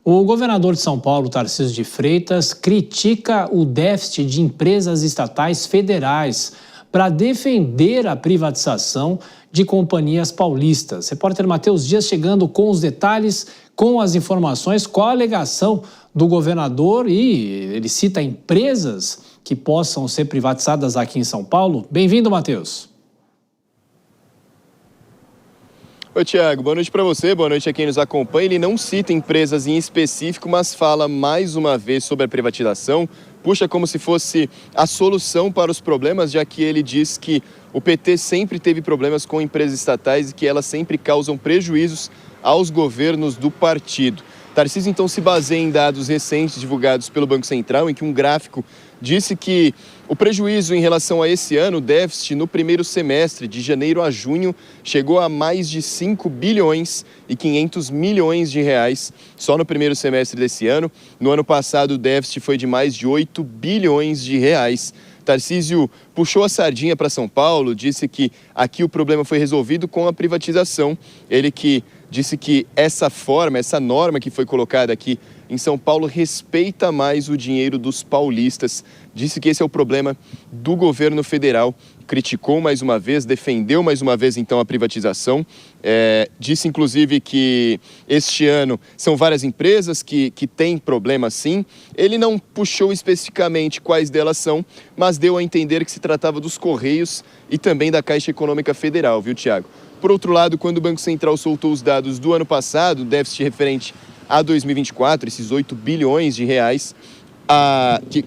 O governador de São Paulo, Tarcísio de Freitas, critica o déficit de empresas estatais federais para defender a privatização de companhias paulistas. Repórter Matheus Dias chegando com os detalhes, com as informações, qual a alegação do governador, e ele cita empresas que possam ser privatizadas aqui em São Paulo. Bem-vindo, Matheus. Oi, Tiago. Boa noite para você, boa noite a quem nos acompanha. Ele não cita empresas em específico, mas fala mais uma vez sobre a privatização, puxa como se fosse a solução para os problemas, já que ele diz que o PT sempre teve problemas com empresas estatais e que elas sempre causam prejuízos aos governos do partido. Tarcísio, então, se baseia em dados recentes divulgados pelo Banco Central, em que um gráfico disse que o prejuízo em relação a esse ano, o déficit, no primeiro semestre, de janeiro a junho, chegou a mais de 5 bilhões e 500 milhões de reais só no primeiro semestre desse ano. No ano passado, o déficit foi de mais de 8 bilhões de reais. Tarcísio puxou a sardinha para São Paulo, disse que aqui o problema foi resolvido com a privatização. Ele que disse que essa norma que foi colocada aqui em São Paulo respeita mais o dinheiro dos paulistas. Disse que esse é o problema do governo federal. Criticou mais uma vez, defendeu mais uma vez então a privatização. Disse inclusive que este ano são várias empresas que têm problema sim. Ele não puxou especificamente quais delas são, mas deu a entender que se tratava dos Correios e também da Caixa Econômica Federal, viu, Tiago? Por outro lado, quando o Banco Central soltou os dados do ano passado, déficit referente a 2024, esses 8 bilhões de reais,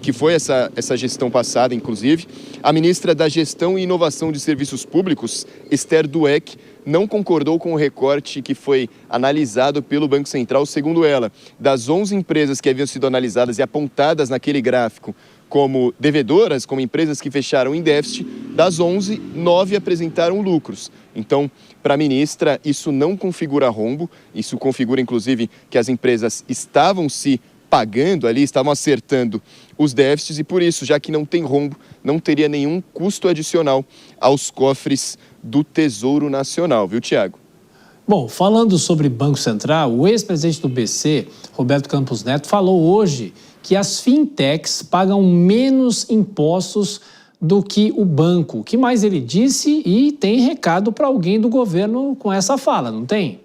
que foi essa gestão passada, inclusive, a ministra da Gestão e Inovação de Serviços Públicos, Esther Dweck, não concordou com o recorte que foi analisado pelo Banco Central. Segundo ela, das 11 empresas que haviam sido analisadas e apontadas naquele gráfico como devedoras, como empresas que fecharam em déficit, das 11, 9 apresentaram lucros. Então, para a ministra, isso não configura rombo, isso configura, inclusive, que as empresas estavam se pagando ali, estavam acertando os déficits e, por isso, já que não tem rombo, não teria nenhum custo adicional aos cofres do Tesouro Nacional, viu, Tiago? Bom, falando sobre Banco Central, o ex-presidente do BC, Roberto Campos Neto, falou hoje que as fintechs pagam menos impostos do que o banco. O que mais ele disse? E tem recado para alguém do governo com essa fala, não tem?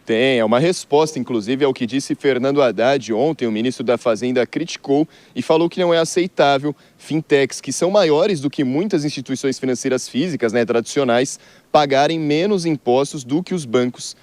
Tem, é uma resposta, inclusive, ao que disse Fernando Haddad ontem. O ministro da Fazenda criticou e falou que não é aceitável fintechs, que são maiores do que muitas instituições financeiras físicas, tradicionais, pagarem menos impostos do que os bancos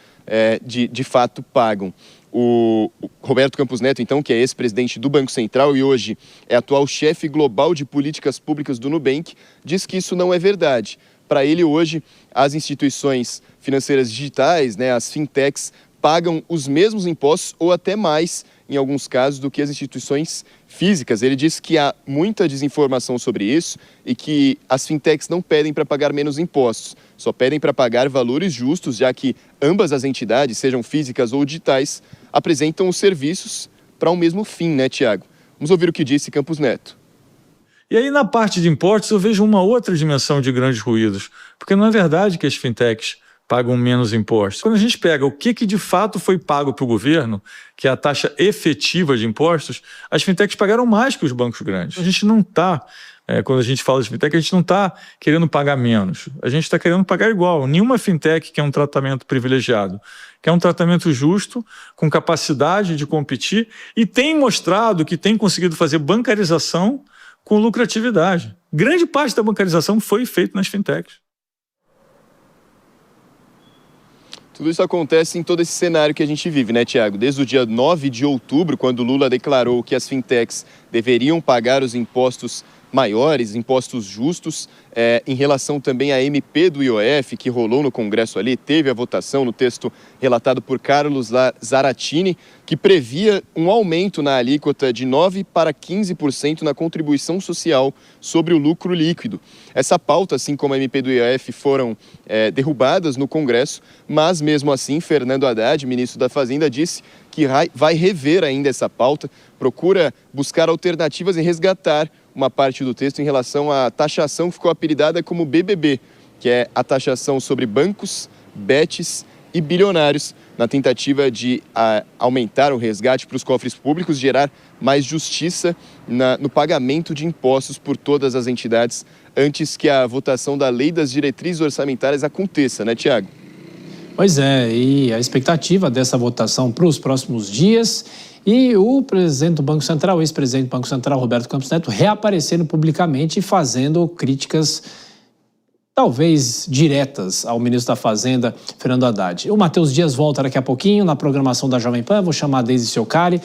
de fato pagam. O Roberto Campos Neto, então, que é ex-presidente do Banco Central e hoje é atual chefe global de políticas públicas do Nubank, diz que isso não é verdade. Para ele, hoje, as instituições financeiras digitais, as fintechs, pagam os mesmos impostos ou até mais, em alguns casos, do que as instituições físicas. Ele diz que há muita desinformação sobre isso e que as fintechs não pedem para pagar menos impostos, só pedem para pagar valores justos, já que ambas as entidades, sejam físicas ou digitais, apresentam os serviços para o mesmo fim, Tiago? Vamos ouvir o que disse Campos Neto. E aí, na parte de impostos, eu vejo uma outra dimensão de grandes ruídos, porque não é verdade que as fintechs pagam menos impostos. Quando a gente pega o que de fato foi pago para o governo, que é a taxa efetiva de impostos, as fintechs pagaram mais que os bancos grandes. A gente não está, quando a gente fala de fintech, a gente não está querendo pagar menos, a gente está querendo pagar igual. Nenhuma fintech quer um tratamento privilegiado, quer um tratamento justo, com capacidade de competir, e tem mostrado que tem conseguido fazer bancarização com lucratividade. Grande parte da bancarização foi feita nas fintechs. Tudo isso acontece em todo esse cenário que a gente vive, Tiago? Desde o dia 9 de outubro, quando Lula declarou que as fintechs deveriam pagar os impostos maiores, impostos justos, em relação também à MP do IOF, que rolou no Congresso ali, teve a votação no texto relatado por Carlos Zaratini, que previa um aumento na alíquota de 9% para 15% na contribuição social sobre o lucro líquido. Essa pauta, assim como a MP do IOF, foram derrubadas no Congresso, mas mesmo assim, Fernando Haddad, ministro da Fazenda, disse que vai rever ainda essa pauta, procura buscar alternativas e resgatar uma parte do texto em relação à taxação que ficou apelidada como BBB, que é a taxação sobre bancos, bets e bilionários. na tentativa de aumentar o resgate para os cofres públicos, gerar mais justiça no pagamento de impostos por todas as entidades antes que a votação da Lei das Diretrizes Orçamentárias aconteça, né, Tiago? Pois é, e a expectativa dessa votação para os próximos dias e o presidente do Banco Central, ex-presidente do Banco Central, Roberto Campos Neto, reaparecendo publicamente e fazendo críticas talvez diretas ao ministro da Fazenda, Fernando Haddad. O Matheus Dias volta daqui a pouquinho na programação da Jovem Pan. Vou chamar a Deise Ciocari,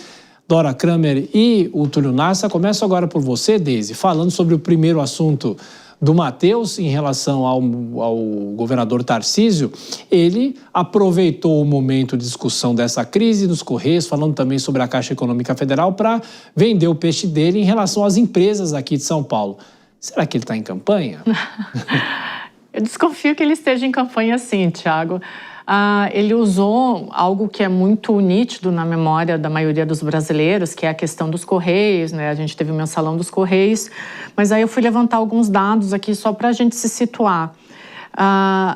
Dora Kramer e o Túlio Nassa. Começo agora por você, Deise, falando sobre o primeiro assunto do Matheus em relação ao governador Tarcísio. Ele aproveitou o momento de discussão dessa crise dos Correios, falando também sobre a Caixa Econômica Federal, para vender o peixe dele em relação às empresas aqui de São Paulo. Será que ele está em campanha? Eu desconfio que ele esteja em campanha sim, Tiago. Ele usou algo que é muito nítido na memória da maioria dos brasileiros, que é a questão dos Correios, né? A gente teve o mensalão dos Correios, mas aí eu fui levantar alguns dados aqui só para a gente se situar.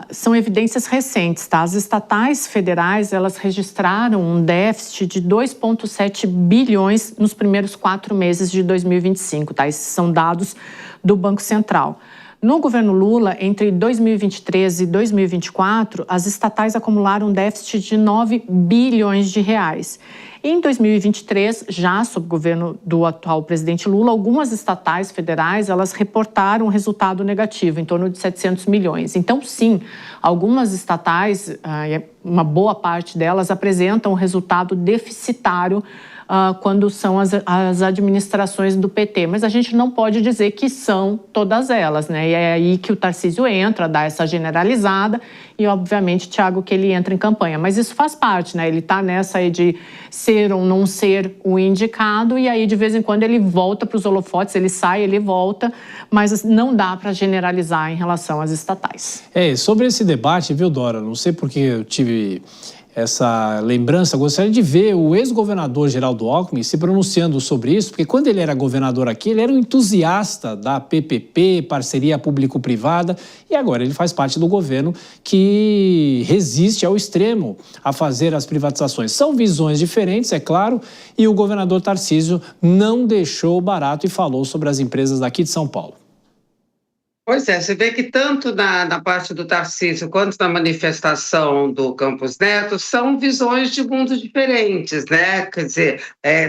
São evidências recentes, tá? As estatais federais, elas registraram um déficit de 2,7 bilhões nos primeiros 4 meses de 2025, tá? Esses são dados do Banco Central. No governo Lula, entre 2023 e 2024, as estatais acumularam um déficit de 9 bilhões de reais. Em 2023, já sob o governo do atual presidente Lula, algumas estatais federais, elas reportaram um resultado negativo, em torno de 700 milhões. Então, sim, algumas estatais, uma boa parte delas, apresentam um resultado deficitário quando são as administrações do PT. Mas a gente não pode dizer que são todas elas, né? E é aí que o Tarcísio entra, dá essa generalizada e, obviamente, Tiago, que ele entra em campanha. Mas isso faz parte, né? Ele está nessa aí de ser ou não ser o indicado e aí, de vez em quando, ele volta para os holofotes, ele sai, ele volta, mas não dá para generalizar em relação às estatais. Sobre esse debate, viu, Dora? Não sei porque eu tive essa lembrança, gostaria de ver o ex-governador Geraldo Alckmin se pronunciando sobre isso, porque quando ele era governador aqui, ele era um entusiasta da PPP, parceria público-privada, e agora ele faz parte do governo que resiste ao extremo a fazer as privatizações. São visões diferentes, é claro, e o governador Tarcísio não deixou barato e falou sobre as empresas daqui de São Paulo. Pois é, você vê que tanto na parte do Tarcísio quanto na manifestação do Campos Neto são visões de mundos diferentes, né? Quer dizer,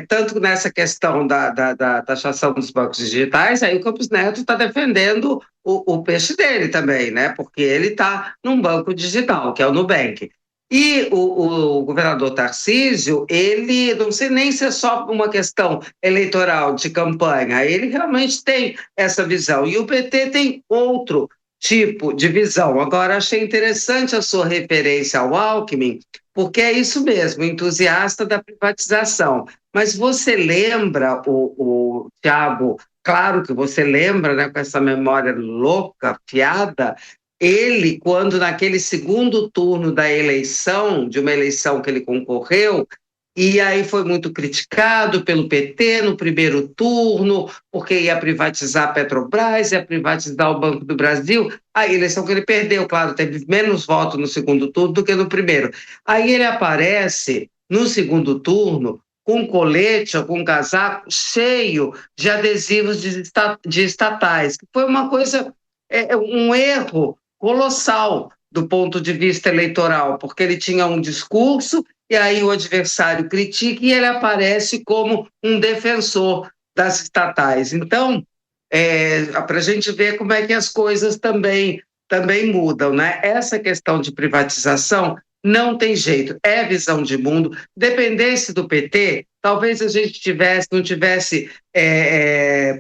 tanto nessa questão da taxação dos bancos digitais, aí o Campos Neto está defendendo o peixe dele também, né? Porque ele está num banco digital, que é o Nubank. E o governador Tarcísio, ele, não sei nem se é só uma questão eleitoral de campanha, ele realmente tem essa visão. E o PT tem outro tipo de visão. Agora, achei interessante a sua referência ao Alckmin, porque é isso mesmo, entusiasta da privatização. Mas você lembra, o Tiago, claro que você lembra, né, com essa memória louca, fiada, ele, quando naquele segundo turno da eleição, de uma eleição que ele concorreu, e aí foi muito criticado pelo PT no primeiro turno, porque ia privatizar a Petrobras, ia privatizar o Banco do Brasil, a eleição que ele perdeu, claro, teve menos votos no segundo turno do que no primeiro. Aí ele aparece no segundo turno com um colete ou com um casaco cheio de adesivos de estatais, que foi uma coisa, um erro colossal do ponto de vista eleitoral, porque ele tinha um discurso e aí o adversário critica e ele aparece como um defensor das estatais. Então, para a gente ver como é que as coisas também mudam, né? Essa questão de privatização não tem jeito, é visão de mundo. Dependesse do PT, talvez a gente não tivesse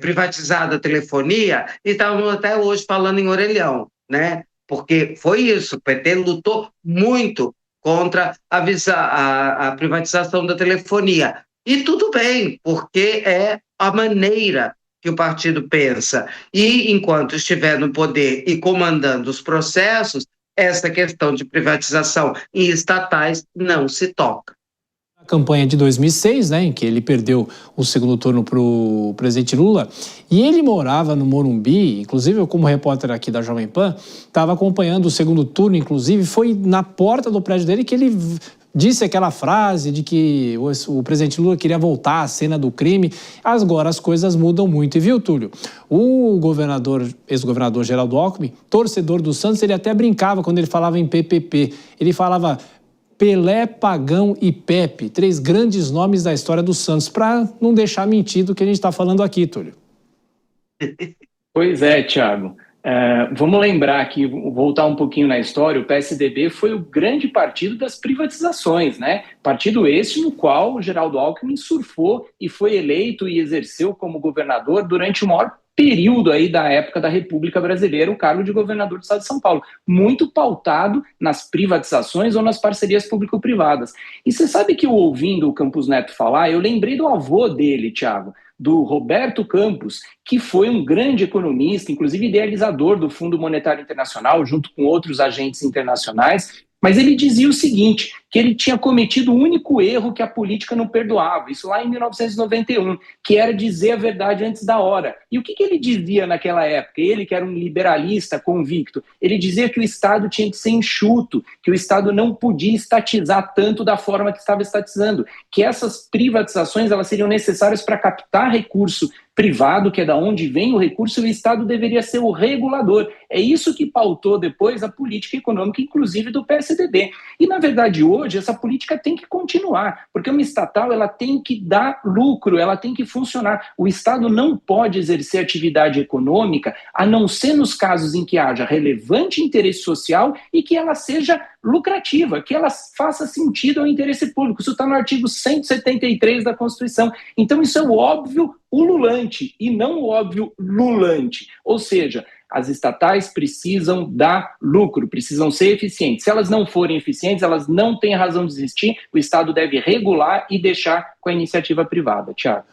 privatizado a telefonia e estávamos até hoje falando em orelhão, né? Porque foi isso, o PT lutou muito contra a privatização da telefonia. E tudo bem, porque é a maneira que o partido pensa. E enquanto estiver no poder e comandando os processos, essa questão de privatização em estatais não se toca. A campanha de 2006, né, em que ele perdeu o segundo turno para o presidente Lula, e ele morava no Morumbi, inclusive eu, como repórter aqui da Jovem Pan, estava acompanhando o segundo turno, inclusive foi na porta do prédio dele que ele disse aquela frase de que o presidente Lula queria voltar à cena do crime. Agora as coisas mudam muito. E viu, Túlio? O ex-governador Geraldo Alckmin, torcedor do Santos, ele até brincava quando ele falava em PPP. Ele falava Pelé, Pagão e Pepe, 3 grandes nomes da história do Santos, para não deixar mentir do que a gente está falando aqui, Túlio. Pois é, Thiago. Vamos lembrar aqui, voltar um pouquinho na história, o PSDB foi o grande partido das privatizações, né? Partido este no qual o Geraldo Alckmin surfou e foi eleito e exerceu como governador durante o maior período aí da época da República Brasileira, o cargo de governador do estado de São Paulo, muito pautado nas privatizações ou nas parcerias público-privadas. E você sabe que, ouvindo o Campos Neto falar, eu lembrei do avô dele, Thiago, do Roberto Campos, que foi um grande economista, inclusive idealizador do Fundo Monetário Internacional, junto com outros agentes internacionais, mas ele dizia o seguinte, que ele tinha cometido o único erro que a política não perdoava, isso lá em 1991, que era dizer a verdade antes da hora. E o que ele dizia naquela época? Ele, que era um liberalista convicto, ele dizia que o Estado tinha que ser enxuto, que o Estado não podia estatizar tanto da forma que estava estatizando, que essas privatizações elas seriam necessárias para captar recurso privado, que é da onde vem o recurso, e o Estado deveria ser o regulador. É isso que pautou depois a política econômica, inclusive do PSDB. E, na verdade, hoje, essa política tem que continuar, porque uma estatal ela tem que dar lucro, ela tem que funcionar. O Estado não pode exercer atividade econômica, a não ser nos casos em que haja relevante interesse social e que ela seja lucrativa, que ela faça sentido ao interesse público. Isso está no artigo 173 da Constituição. Então, isso é o óbvio ululante e não o óbvio lulante. Ou seja, as estatais precisam dar lucro, precisam ser eficientes. Se elas não forem eficientes, elas não têm razão de existir. O Estado deve regular e deixar com a iniciativa privada. Tiago.